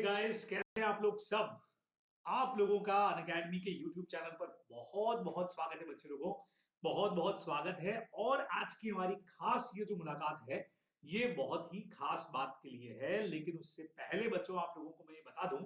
Guys, कैसे हैं आप लोग सब। आप लोगों का अनअकैडमी के यूट्यूब चैनल पर बहुत बहुत स्वागत है बच्चे लोगों। बहुत बहुत स्वागत है। और आज की हमारी खास ये जो मुलाकात है ये बहुत ही खास बात के लिए है। लेकिन उससे पहले बच्चों आप लोगों को मैं ये बता दूं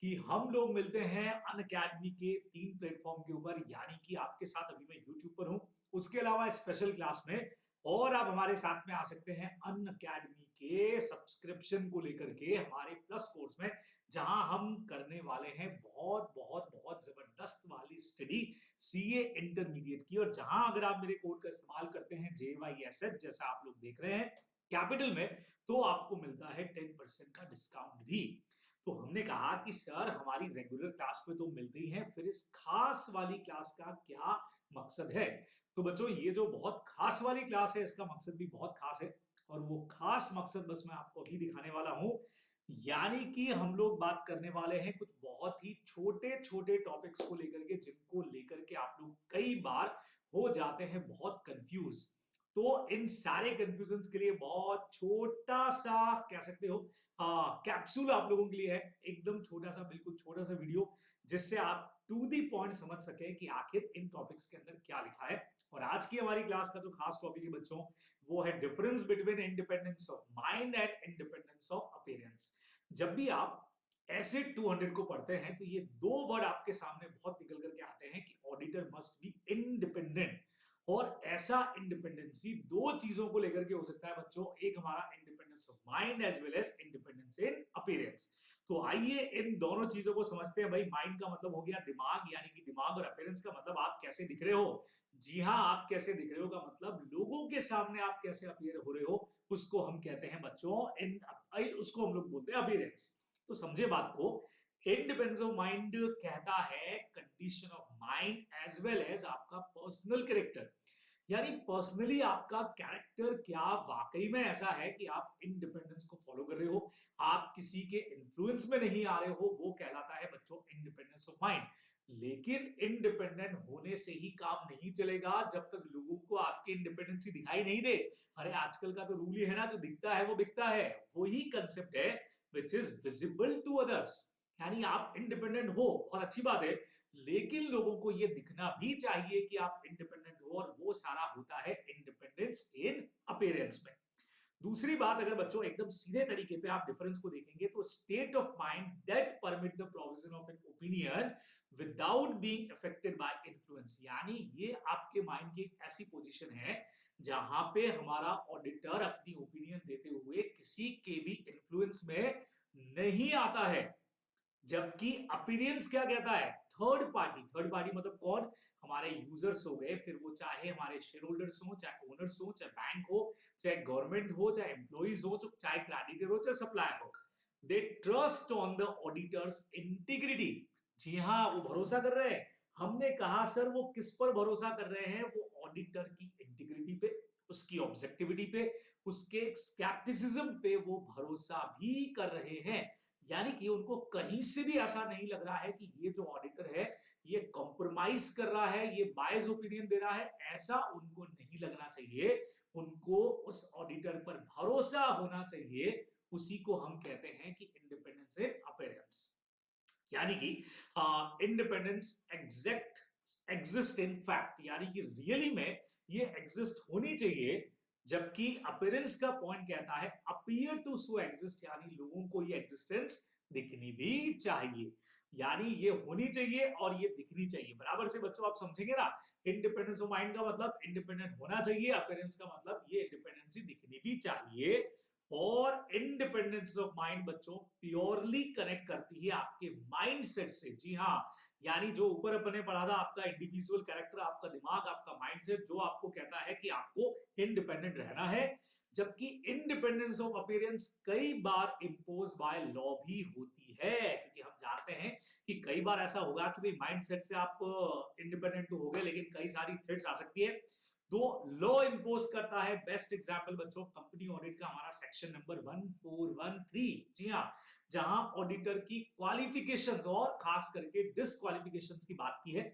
कि हम लोग मिलते हैं अनअकैडमी के 3 प्लेटफॉर्म के ऊपर, यानी कि आपके साथ अभी मैं यूट्यूब पर हूं, उसके अलावा स्पेशल क्लास में, और आप हमारे साथ में आ सकते हैं अनअकैडमी के सब्सक्रिप्शन को लेकर के हमारे प्लस कोर्स में, जहां हम करने वाले हैं बहुत बहुत बहुत जबरदस्त वाली स्टडी सीए इंटरमीडिएट की। और जहां अगर आप मेरे कोड का इस्तेमाल करते हैं JYSH, जैसा आप लोग देख रहे हैं कैपिटल में, तो आपको मिलता है 10% का डिस्काउंट भी। तो हमने कहा कि सर हमारी रेगुलर क्लास पे तो मिलते ही हैं, फिर इस खास वाली क्लास का क्या मकसद है। तो बच्चों ये जो बहुत खास वाली क्लास है इसका मकसद भी बहुत खास है, और वो खास मकसद बस मैं आपको अभी दिखाने वाला हूं। यानी कि हम लोग बात करने वाले हैं कुछ बहुत ही छोटे छोटे टॉपिक्स को लेकर के, जिनको लेकर के आप लोग कई बार हो जाते हैं बहुत कंफ्यूज। तो इन सारे कंफ्यूजन के लिए बहुत छोटा सा कह सकते हो कैप्सूल आप लोगों के लिए है, एकदम छोटा सा, बिल्कुल छोटा सा वीडियो, जिससे आप टू दी पॉइंट समझ सके कि आखिर इन टॉपिक्स के अंदर क्या लिखा है। और आज की हमारी क्लास का जो खास टॉपिक है बच्चों, वो है difference between independence of mind and independence of appearance. जब भी आप ऐसे 200 को पढ़ते हैं तो ये दो वर्ड आपके सामने बहुत निकल करके आते हैं कि ऑडिटर मस्ट बी इंडिपेंडेंट। और ऐसा इंडिपेंडेंसी दो चीजों को लेकर के हो सकता है बच्चों, एक हमारा independence of mind as well as independence in appearance. तो आइए इन दोनों चीजों को समझते हैं। भाई माइंड का मतलब हो गया दिमाग, यानी कि दिमाग, और अपीयरेंस का मतलब आप कैसे दिख रहे हो। जी हाँ, आप कैसे दिख रहे हो का मतलब लोगों के सामने आप कैसे अपीयर हो रहे हो, उसको हम कहते हैं बच्चों इन, उसको हम लोग बोलते हैं अपीयरेंस। तो समझे बात को। इंडिपेंडेंस ऑफ माइंड कहता है condition of mind as well as आपका पर्सनल कैरेक्टर, यानी पर्सनली आपका कैरेक्टर क्या वाकई में ऐसा है कि आप इंडिपेंडेंस को फॉलो कर रहे हो, आप किसी के इन्फ्लुएंस में नहीं आ रहे हो, वो कहलाता है बच्चों इंडिपेंडेंस ऑफ माइंड। लेकिन इंडिपेंडेंट होने से ही काम नहीं चलेगा जब तक लोगों को आपकी इंडिपेंडेंसी दिखाई नहीं दे। अरे आजकल का तो रूल ही है ना, जो दिखता है वो बिकता है। वही कंसेप्ट है which is visible to others, यानी आप इंडिपेंडेंट हो, बहुत अच्छी बात है, लेकिन लोगों को यह दिखना भी चाहिए कि आप इंडिपेंडेंट हो, और वो सारा होता है इंडिपेंडेंस इन अपीयरेंस में। दूसरी बात, अगर बच्चों एकदम सीधे तरीके पे आप डिफरेंस को देखेंगे तो state of mind that permit the provision of an opinion without being affected by influence, यानी ये आपके माइंड की एक ऐसी पोजीशन है जहां पे हमारा ऑडिटर अपनी ओपिनियन देते हुए किसी के भी इन्फ्लुएंस में नहीं आता है। जबकि अपीयरेंस क्या कहता है, थर्ड पार्टी। थर्ड पार्टी मतलब कौन, हमारे यूजर्स हो गए, फिर वो चाहे हमारे शेयर होल्डर्स हो, चाहे ओनर्स हो, चाहे बैंक हो, चाहे गवर्नमेंट हो, चाहे एम्प्लॉइज हो, चाहे क्रेडिटर हो, चाहे सप्लायर हो, they trust on the auditors integrity. जी हाँ, वो भरोसा कर रहे हैं। हमने कहा सर वो किस पर भरोसा कर रहे हैं, वो ऑडिटर की इंटीग्रिटी पे, उसकी ऑब्जेक्टिविटी पे, उसके स्केप्टिसिज्म पे वो भरोसा भी कर रहे हैं। यानी कि उनको कहीं से भी ऐसा नहीं लग रहा है कि ये जो ऑडिटर है ये कॉम्प्रोमाइज कर रहा है, ये बायस ओपिनियन दे रहा है, ऐसा उनको नहीं लगना चाहिए। उनको उस ऑडिटर पर भरोसा होना चाहिए। उसी को हम कहते हैं कि इंडिपेंडेंस इन अपीयरेंस, यानी कि independence exact exist in fact, यानी कि रियली में ये एग्जिस्ट होनी चाहिए। जबकि अपीयरेंस का पॉइंट कहता है अपीयर टू सो एग्जिस्ट, यानी लोगों को ये एग्जिस्टेंस दिखनी भी चाहिए, यानी ये होनी चाहिए और ये दिखनी चाहिए बराबर से। बच्चों आप समझेंगे ना, इंडिपेंडेंस ऑफ माइंड का मतलब इंडिपेंडेंट होना चाहिए, अपीयरेंस का मतलब ये इंडिपेंडेंसी दिखनी भी चाहिए। और इंडिपेंडेंस ऑफ माइंड बच्चों प्योरली कनेक्ट करती है आपके माइंड सेट से। जी हाँ, यानी जो ऊपर अपने पढ़ा था आपका इंडिविजुअल कैरेक्टर, आपका दिमाग, आपका माइंडसेट, जो आपको कहता है कि आपको इंडिपेंडेंट रहना है। जबकि इंडिपेंडेंस ऑफ अपीयरेंस कई बार इंपोज बाय लॉ भी होती है, क्योंकि हम जानते हैं कि कई बार ऐसा होगा कि भाई माइंडसेट से आप इंडिपेंडेंट तो हो गए, लेकिन कई सारी थ्रेट्स आ सकती है, तो लॉ इंपोज करता है। बेस्ट एग्जांपल बच्चों कंपनी ऑडिट का हमारा सेक्शन नंबर 1413, जी हाँ, जहां ऑडिटर की क्वालिफिकेशंस और खास करके डिस्क्वालिफिकेशंस की बात की है।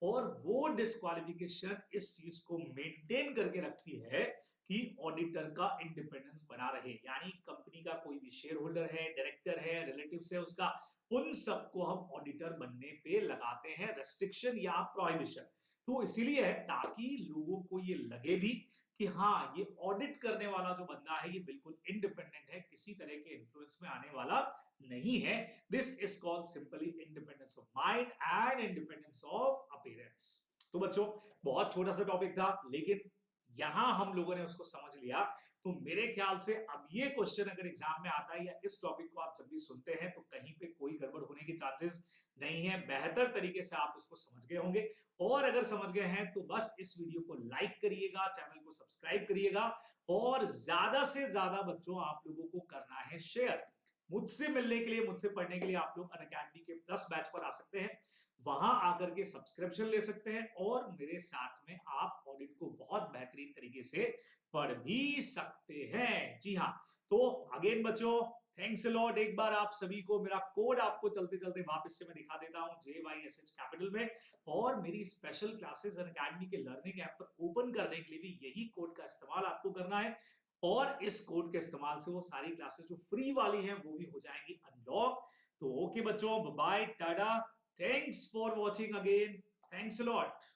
और वो डिस्क्वालिफिकेशन इस चीज को मेंटेन करके रखती है कि ऑडिटर का इंडिपेंडेंस बना रहे, यानी कंपनी का कोई भी शेयर होल्डर है, डायरेक्टर है, रिलेटिव्स है उसका, उन सबको हम ऑडिटर बनने पे लगाते हैं रेस्ट्रिक्शन या प्रोहिबिशन। तो इसीलिए है ताकि लोगों को ये लगे भी कि हाँ ये ऑडिट करने वाला जो बंदा है ये बिल्कुल इंडिपेंडेंट है, किसी तरह के इन्फ्लुएंस में आने वाला नहीं है। This is called simply independence of mind and independence of appearance. तो बच्चों बहुत छोटा सा टॉपिक था, लेकिन यहां हम लोगों ने उसको समझ लिया। तो मेरे ख्याल से अब ये क्वेश्चन अगर एग्जाम में आता है या इस टॉपिक को आप जब भी सुनते हैं तो कहीं पे कोई गड़बड़ होने के चांसेस नहीं है, बेहतर तरीके से आप इसको समझ गए होंगे। और अगर समझ गए हैं तो बस इस वीडियो को लाइक करिएगा, चैनल को सब्सक्राइब करिएगा और ज्यादा से ज्यादा बच्चों आप लोगों को करना है शेयर। मुझसे मिलने के लिए, मुझसे पढ़ने के लिए आप लोग अनअकैडमी के प्लस बैच पर आ सकते हैं, वहां आकर के सब्सक्रिप्शन ले सकते हैं और मेरे साथ में आप ऑडिट को बहुत बेहतरीन तरीके से पढ़ भी सकते हैं। जी हाँ, तो अगेन बच्चों थैंक्स अ लॉट। एक बार आप सभी को मेरा कोड आपको चलते चलते वापस से मैं दिखा देता हूं, JYSH कैपिटल में। और मेरी स्पेशल क्लासेस अनअकैडमी के लर्निंग ऐप पर ओपन करने के लिए भी यही कोड का इस्तेमाल आपको करना है। और इस कोड के इस्तेमाल से वो सारी क्लासेस जो फ्री वाली हैं वो भी हो जाएंगी अनलॉक। तो ओके बच्चों, bye tata, thanks for watching again, thanks a lot.